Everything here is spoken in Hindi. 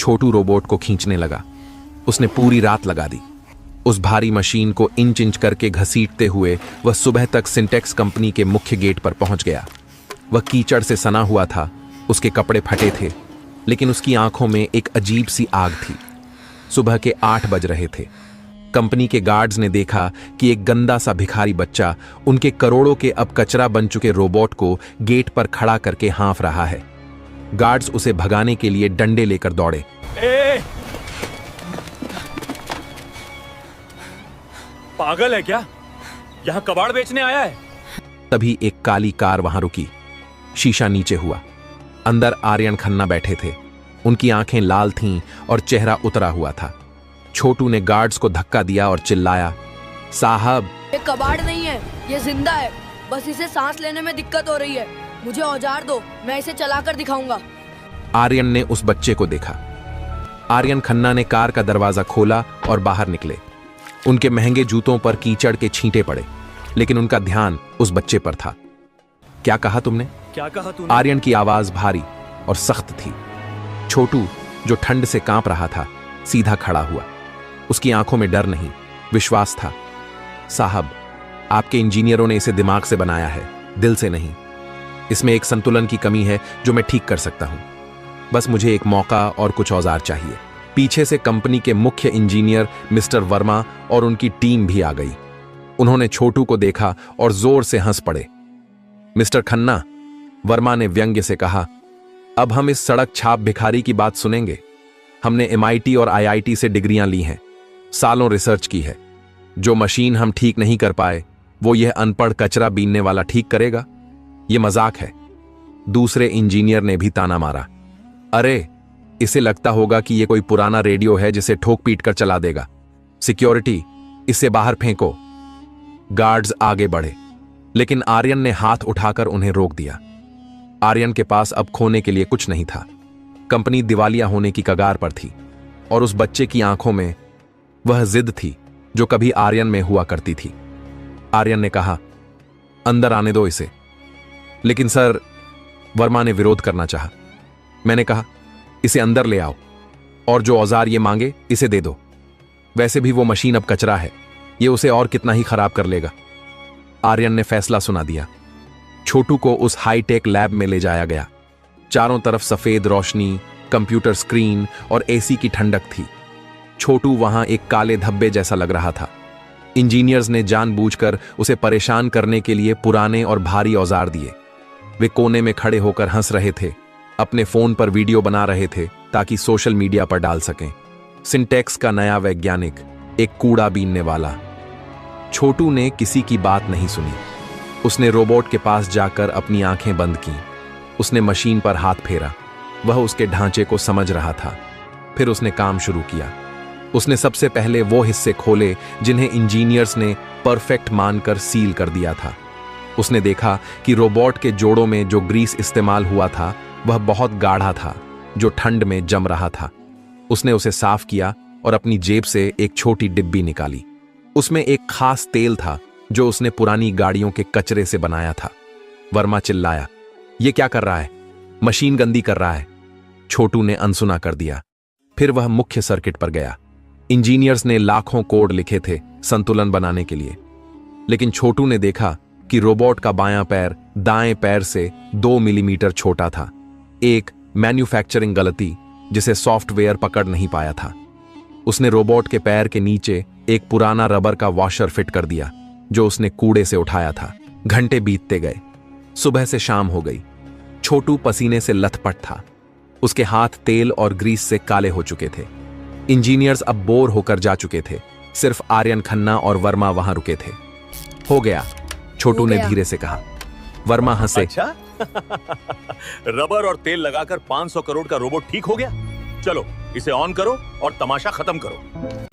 छोटू रोबोट को खींचने लगा। उसने पूरी रात लगा दी। उस भारी मशीन को इंच इंच करके घसीटते हुए वह सुबह तक सिंटेक्स कंपनी के मुख्य गेट पर पहुंच गया। वह कीचड़ से सना हुआ था, उसके कपड़े फटे थे, लेकिन उसकी आंखों में एक अजीब सी आग थी। सुबह के 8 बज रहे थे। कंपनी के गार्ड्स ने देखा कि एक गंदा सा भिखारी बच्चा उनके करोड़ों के अब कचरा बन चुके रोबोट को गेट पर खड़ा करके हाँफ रहा है। गार्ड्स उसे भगाने के लिए डंडे लेकर दौड़े। पागल है क्या? यहां कबाड़ बेचने आया है? तभी एक काली कार वहां रुकी। शीशा नीचे हुआ। अंदर आर्यन खन्ना बैठे थे। उनकी आंखें लाल थीं और चेहरा उतरा हुआ था। छोटू ने गार्ड्स को धक्का दिया और चिल्लाया, साहब, ये कबाड़ नहीं है, ये जिंदा है। बस इसे सांस लेने में दिक्कत हो रही है। मुझे औजार दो, मैं इसे चलाकर दिखाऊंगा। आर्यन ने उस बच्चे को देखा। आर्यन खन्ना ने कार का दरवाजा खोला और बाहर निकले। उनके महंगे जूतों पर कीचड़ के छींटे पड़े, लेकिन उनका ध्यान उस बच्चे पर था। क्या कहा तुमने? क्या कहा तूने? आर्यन की आवाज भारी और सख्त थी। छोटू, जो ठंड से कांप रहा था, सीधा खड़ा हुआ। उसकी आंखों में डर नहीं, विश्वास था। साहब, आपके इंजीनियरों ने इसे दिमाग से बनाया है, दिल से नहीं। इसमें एक संतुलन की कमी है जो मैं ठीक कर सकता हूं। बस मुझे एक मौका और कुछ औजार चाहिए। पीछे से कंपनी के मुख्य इंजीनियर मिस्टर वर्मा और उनकी टीम भी आ गई। उन्होंने छोटू को देखा और जोर से हंस पड़े। मिस्टर खन्ना, वर्मा ने व्यंग्य से कहा, अब हम इस सड़क छाप भिखारी की बात सुनेंगे। हमने MIT और IIT से डिग्रियां ली हैं, सालों रिसर्च की है। जो मशीन हम ठीक नहीं कर पाए, वो यह अनपढ़ कचरा बीनने वाला ठीक करेगा? यह मजाक है। दूसरे इंजीनियर ने भी ताना मारा, अरे, इसे लगता होगा कि यह कोई पुराना रेडियो है जिसे ठोक पीट कर चला देगा। सिक्योरिटी, इसे बाहर फेंको। गार्ड्स आगे बढ़े, लेकिन आर्यन ने हाथ उठाकर उन्हें रोक दिया। आर्यन के पास अब खोने के लिए कुछ नहीं था। कंपनी दिवालिया होने की कगार पर थी और उस बच्चे की आंखों में वह जिद थी जो कभी आर्यन में हुआ करती थी। आर्यन ने कहा, अंदर आने दो इसे। लेकिन सर, वर्मा ने विरोध करना चाहा। मैंने कहा, इसे अंदर ले आओ और जो औजार ये मांगे इसे दे दो। वैसे भी वो मशीन अब कचरा है, ये उसे और कितना ही खराब कर लेगा। आर्यन ने फैसला सुना दिया। छोटू को उस हाईटेक लैब में ले जाया गया। चारों तरफ सफेद रोशनी, कंप्यूटर स्क्रीन और AC की ठंडक थी। छोटू वहां एक काले धब्बे जैसा लग रहा था। इंजीनियर्स ने जानबूझकर उसे परेशान करने के लिए पुराने और भारी औजार दिए। वे कोने में खड़े होकर हंस रहे थे, अपने फोन पर वीडियो बना रहे थे ताकि सोशल मीडिया पर डाल सकें। सिंटेक्स का नया वैज्ञानिक, एक कूड़ा बीनने वाला। छोटू ने किसी की बात नहीं सुनी। उसने रोबोट के पास जाकर अपनी आंखें बंद की। उसने मशीन पर हाथ फेरा। वह उसके ढांचे को समझ रहा था। फिर उसने काम शुरू किया। उसने सबसे पहले वो हिस्से खोले जिन्हें इंजीनियर्स ने परफेक्ट मानकर सील कर दिया था। उसने देखा कि रोबोट के जोड़ों में जो ग्रीस इस्तेमाल हुआ था वह बहुत गाढ़ा था, जो ठंड में जम रहा था। उसने उसे साफ किया और अपनी जेब से एक छोटी डिब्बी निकाली। उसमें एक खास तेल था जो उसने पुरानी गाड़ियों के कचरे से बनाया था। वर्मा चिल्लाया, ये क्या कर रहा है? मशीन गंदी कर रहा है। छोटू ने अनसुना कर दिया। फिर वह मुख्य सर्किट पर गया। इंजीनियर्स ने लाखों कोड लिखे थे संतुलन बनाने के लिए, लेकिन छोटू ने देखा कि रोबोट का बायां पैर दाएं पैर से 2 मिलीमीटर छोटा था। एक मैन्युफैक्चरिंग गलती जिसे सॉफ्टवेयर पकड़ नहीं पाया था। उसने रोबोट के पैर के नीचे एक पुराना रबर का वॉशर फिट कर दिया जो उसने कूड़े से उठाया था। घंटे बीतते गए। सुबह से शाम हो गई। छोटू पसीने से लथपथ था। उसके हाथ तेल और ग्रीस से काले हो चुके थे। इंजीनियर्स अब बोर होकर जा चुके थे। सिर्फ आर्यन खन्ना और वर्मा वहां रुके थे। हो गया, छोटू ने धीरे से कहा। वर्मा हंसे। अच्छा? रबर और तेल लगाकर 500 करोड़ का रोबोट ठीक हो गया? चलो इसे ऑन करो और तमाशा खत्म करो।